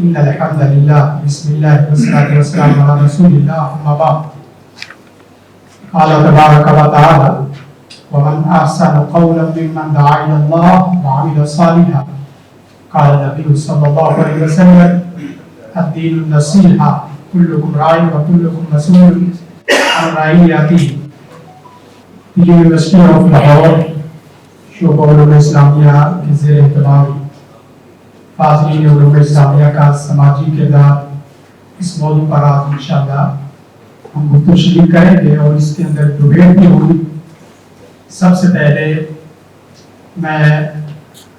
إن الحمد لله بسم الله والصلاة والسلام على رسول الله أما بعد قال تبارك وتعالى ومن أحسن قولا ممن دعا إلى الله وعمل صالحا قال النبي صلى الله عليه وسلم الدين النصيحة كلكم راع وكلكم مسؤول عن رعيته. یونیورسٹی آف لاہور شعبہ علوم اسلامیہ کے زیر اہتمام فاضلین علوم اسلامیہ کا سماجی کردار اس موضوع پر آج انشاءاللہ ہم گفتگو شریک کریں گے اور اس کے اندر ڈبیٹ بھی ہوگی. سب سے پہلے میں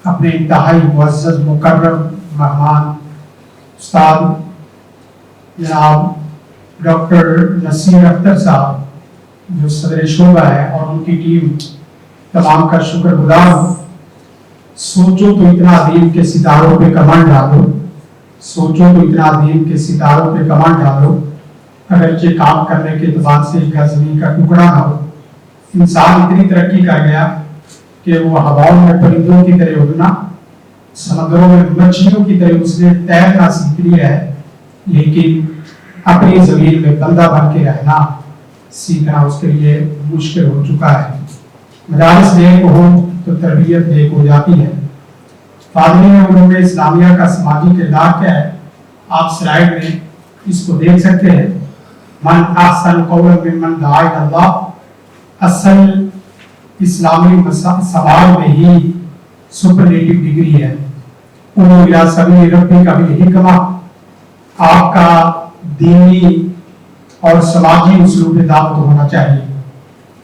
اپنے انتہائی معزز مکرم مہمان استاد جناب ڈاکٹر نصیر اختر صاحب جو صدر شعبہ ہے اور ان کی ٹیم تمام کا شکر گزار ہوں. سوچو تو اتنا عظیم کے ستاروں پہ کمان ڈالو، سوچو تو اتنا عظیم کے ستاروں پہ کمان ڈالو، اگرچہ کام کرنے کے اعتبار سے ایک زمین کا ٹکڑا نہ ہو. انسان اتنی ترقی کر گیا کہ وہ ہواؤں میں پرندوں کی طرح اڑنا، سمندروں میں مچھلیوں کی طرح اس نے تیرنا سیکھ لیا ہے، لیکن اپنی زمین میں بندہ بن کے رہنا سیکھنا اس کے لیے مشکل ہو چکا ہے. مدارس نیک ہو تو تربیت نیک ہو جاتی ہے. فاضلین علوم اسلامیہ کا سماجی کردار کیا ہے؟ آپ سلائیڈ میں اس کو دیکھ سکتے ہیں. من احسن قولا ممن دعا الی اللہ. اصل اسلامی سوال میں ہی سپرلیٹو ڈگری ہے. ادعو الی سبیل ربک بالحکمہ. آپ کا دینی اور سماجی اسلوب دعوت ہونا چاہیے.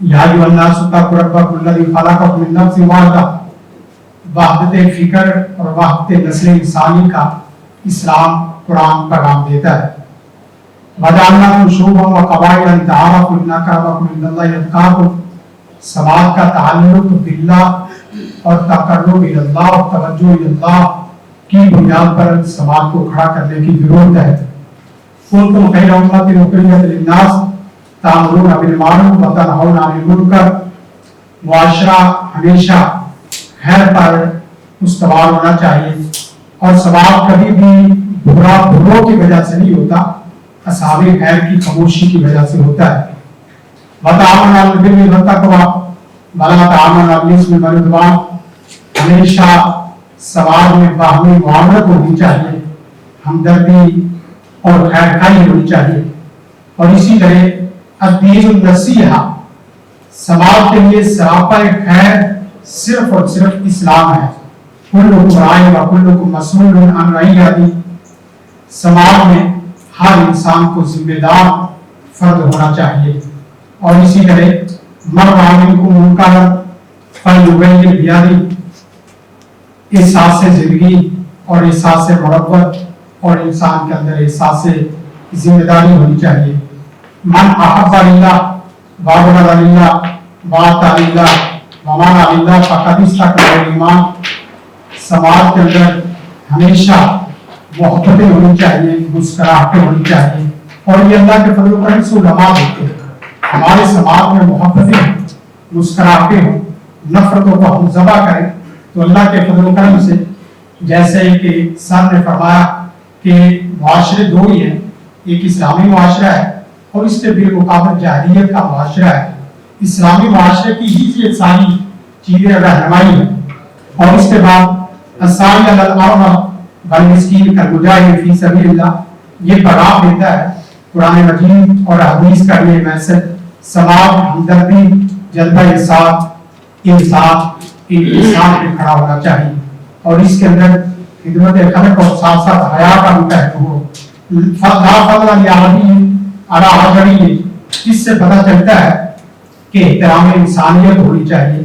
یا ایھا الناس اتقوا ربکم الذی خلقکم من نفس واحدہ. وحدت فکر اور وحدت نسل انسانی کا اسلام قرآن پیغام دیتا ہے. وجعلناکم شعوبا وقبائل لتعارفوا ان اکرمکم عند اللہ اتقاکم. سماج کا تعلق باللہ اور تقرب الی اللہ اور توجہ الی اللہ کی بنیاد پر سماج کو کھڑا کرنے کی ضرورت ہے. کنتم خیر امۃ اخرجت للناس تأمرون بالمعروف وتنہون عن المنکر. معاشرہ ہمیشہ خیر پر استوار ہونا چاہیے اور ثواب کبھی بھی بروں کی وجہ سے نہیں ہوتا، اصحاب خیر کی خاموشی کی وجہ سے ہوتا ہے. وتعاونوا علی البر والتقوی ولا تعاونوا علی الاثم والعدوان. ہمیشہ ثواب میں باہمی معاونت ہونی چاہیے، ہمدردی اور خیر خواہی ہونی چاہیے. اور اسی طرح الدین النصیحہ، سماج کے لیے سراپا خیر صرف اور صرف اسلام ہے. کلکم راع وکلکم مسئول عن رعیتہ. سماج میں ہر انسان کو ذمہ دار فرد ہونا چاہیے. اور اسی طرح من رأى منکم منکرا فلیغیرہ بیدہ. احساس زندگی اور احساس مربت اور انسان کے اندر احساس ذمہ داری ہونی چاہیے. من احب للہ وابغض للہ واطاع للہ ومانع للہ فقد استکمل الایمان. سماج کے اندر ہمیشہ محبتیں ہونی چاہیے، مسکراہٹیں ہونی چاہیے. اور یہ اللہ کے فضل و کرم سے علماء ہوتے ہیں. ہمارے سماج میں محبتیں ہوں، مسکراہٹیں ہوں، نفرتوں کو ہم ذبح کریں تو اللہ کے فضل و کرم سے، جیسے کہ سر نے فرمایا کہ معاشرے دو ہی ہیں، ایک اسلامی معاشرہ ہے اور اس کے بالمقابل جاہلیت کا معاشرہ ہے. اسلامی معاشرے کی ہی یہ ساری چیزیں رہنمائی ہیں. اور اس کے بعد الساعی علی الاعمى والمسکین کالمجاہد فی سبیل اللہ. یہ پیغام دیتا ہے قرآن مجید اور حدیث کا یہ میسج. سماج ہمدردی، جذبہ انصاف، انصاف انسان پہ کھڑا ہونا چاہیے. اور اس کے اندر خدمت خلق اور ساتھ ساتھ حیا کا بھی پہلو ہو. اس سے پتہ چلتا ہے کہ احترام انسانیت ہونی چاہیے.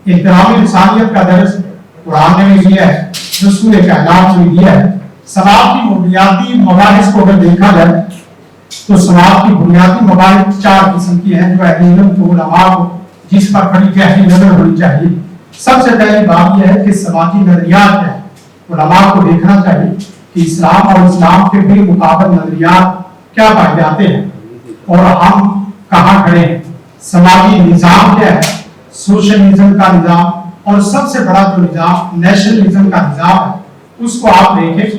احترام انسانیت کا درس قرآن نے بھی دیا ہے، رسول کائنات نے دیا ہے. سماج کی بنیادی مباحث کو اگر دیکھا جائے تو سماج کی بنیادی مباحث 4 قسم کی ہیں جو اہل علم کو، علماء کو، جس پر کھڑی گہری نظر ہونی چاہیے. سب سے پہلی بات یہ ہے کہ سماجی نظریات ہے. علماء کو دیکھنا چاہیے کہ اسلام اور اسلام کے بالمقابل نظریات کیا پائے جاتے ہیں اور ہم کہاں کھڑے ہیں. سماجی نظام کیا ہے؟ سوشلزم کا نظام، اور سب سے بڑا جو نظام نیشنلزم کا نظام ہے، اس کو آپ دیکھیں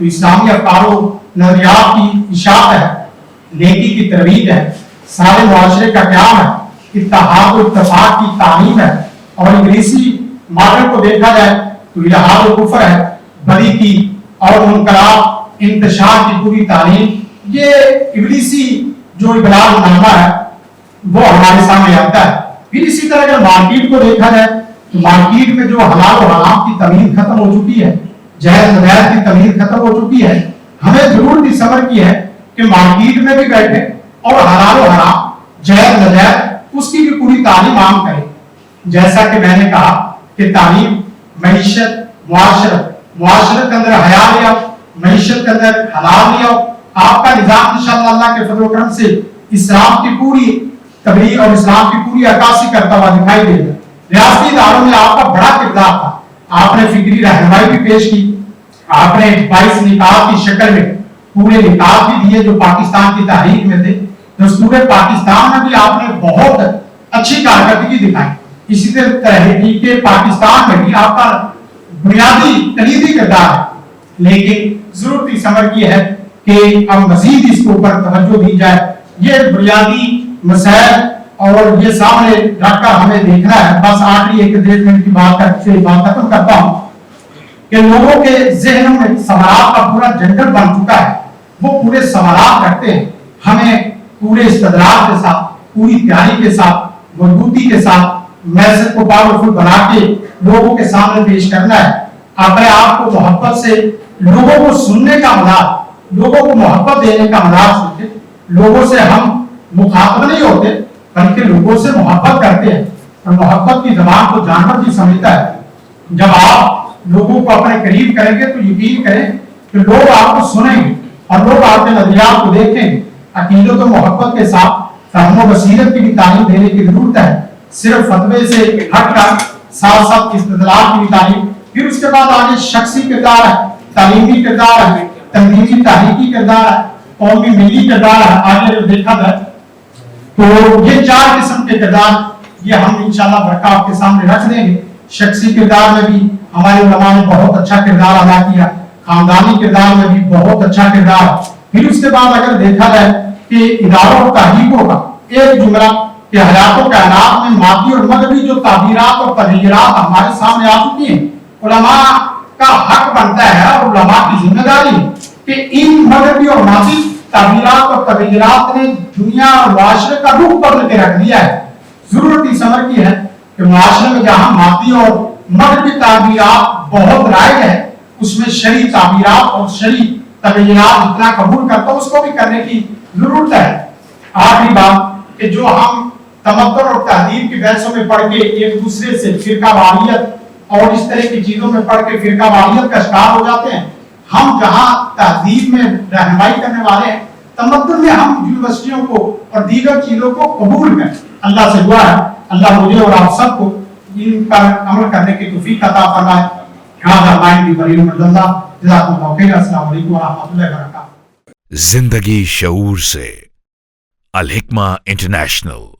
تو اسلامی افکار و نظریات کی اشاعت ہے، نیکی کی ترویج ہے، سارے معاشرے کا قیام ہے، اتحاد و اتفاق کی تعلیم ہے، اور انگریزی ماڈل کو دیکھا جائے تو الحاد و کفر ہے، بدی کی اور منکرات انتشار کی پوری تعلیم. یہ ابلیسی جو ابلاغ نامہ ہے وہ ہمارے سامنے آتا ہے. پھر اسی طرح اگر مارکیٹ کو دیکھا جائے تو مارکیٹ میں جو حلال و حرام کی تمیز ختم ہو چکی ہے، جائز ناجائز کی تمیز ختم ہو چکی ہے. ہمیں ضرورت اس امر کی ہے کہ مارکیٹ میں بھی بیٹھے اور حلال و حرام، جائز ناجائز اس کی بھی پوری تعلیم عام کرے. جیسا کہ میں نے کہا کہ تعلیم معیشت معاشرت کے اندر حیا لے آؤ، معیشت کے اندر حلال لے آؤ. آپ کا نظام انشاءاللہ اللہ کے فضل و کرم سے اسلام کی پوری تبلیغ اور اسلام کی پوری عکاسی کرتا ہوا دکھائی دے گا. ریاستی اداروں میں آپ کا بڑا کردار تھا. آپ نے فکری رہنمائی بھی پیش کی، آپ نے 22 نکات کی شکل میں پورے نکات بھی دیے جو پاکستان کی تحریک میں تھے. دستور پاکستان میں بھی آپ نے بہت اچھی کارکردگی دکھائی. اسی طرح تحریک پاکستان میں بھی آپ کا بنیادی کلیدی کردار ہے. لیکن ضرورت اس امر کی ہے کہ اب مزید اس کے اوپر توجہ دی جائے. یہ بنیادی مسائل اور یہ سامنے رکھ کر ہمیں دیکھنا ہے. بس آخری 1-1.5 منٹ کی بات کر کے بات ختم کرتا ہوں کہ لوگوں کے ذہنوں میں سوالات کا پورا جنگل بن چکا ہے. وہ پورے سوالات رکھتے ہیں. ہمیں پورے استدلال کے ساتھ، پوری تیاری کے ساتھ، مضبوطی کے ساتھ میسج کو پاورفل بنا کے لوگوں کے سامنے پیش کرنا ہے. اپنے آپ کو محبت سے لوگوں کو سننے کا مزاج، لوگوں کو محبت دینے کا مزاج سیکھیں. لوگوں سے ہم مخاطب نہیں ہوتے بلکہ لوگوں سے محبت کرتے ہیں، اور محبت کی زبان کو جانور بھی سمجھتا ہے. جب آپ لوگوں کو اپنے قریب کریں گے تو یقین کریں کہ لوگ آپ کو سنیں گے اور لوگ آپ کے نظریات کو دیکھیں گے. عقیدت و محبت کے ساتھ فہم و بصیرت کی بھی تعلیم دینے کی ضرورت ہے. صرف فتوے سے ہٹ کر ساتھ ساتھ استدلال کی بھی تعلیم. پھر اس کے بعد آگے شخصی کردار ہے، تعلیمی کردار ہے، تنظیمی تحریکی کردار ہے، قومی ملی کردار ہے. آگے جو دیکھا جائے تو یہ 4 قسم کے کردار یہ ہم انشاءاللہ برکہ آپ کے سامنے رکھ دیں گے. شخصی کردار میں بھی ہمارے علماء نے بہت اچھا کردار ادا کیا، خاندانی کردار میں بھی بہت اچھا کردار. پھر اس کے بعد اگر دیکھا جائے کہ اداروں اور تحریکوں کا ایک جملہ کہ حیات و کائنات میں مادی اور مغربی جو تعبیرات اور تغیرات ہمارے سامنے آ چکی ہیں، علماء کا حق بنتا ہے اور علماء کی ذمہ داری ہے کہ ان مغربی اور مادی تعبیرات اور تغیرات نے دنیا اور معاشرے کا رخ بدل کے رکھ دیا ہے. ضرورت اس امر کی ہے کہ معاشرے میں جہاں مادی اور مغربی تعبیرات بہت رائج ہے، اس میں شرعی تعبیرات اور شرعی تغیرات جتنا قبول کرتا اس کو بھی کرنے کی ضرورت ہے. آخری بات کہ جو ہم تمدن اور تہذیب کی بحثوں میں پڑھ کے ایک دوسرے سے فرقہ واریت اور اس طرح کی چیزوں میں پڑھ کے فرقہ واریت کا شکار ہو جاتے ہیں. ہم جہاں تہذیب میں رہنمائی کرنے والے ہیں، تمدن میں ہم یونیورسٹیوں کو اور دیگر چیزوں کو قبول کریں. اللہ سے دعا ہے اللہ مجھے اور آپ سب کو ان پر عمل کرنے کی توفیق عطا فرمائے. السلام علیکم ورحمۃ اللہ وبرکاتہ. زندگی شعور سے، الحکمہ انٹرنیشنل.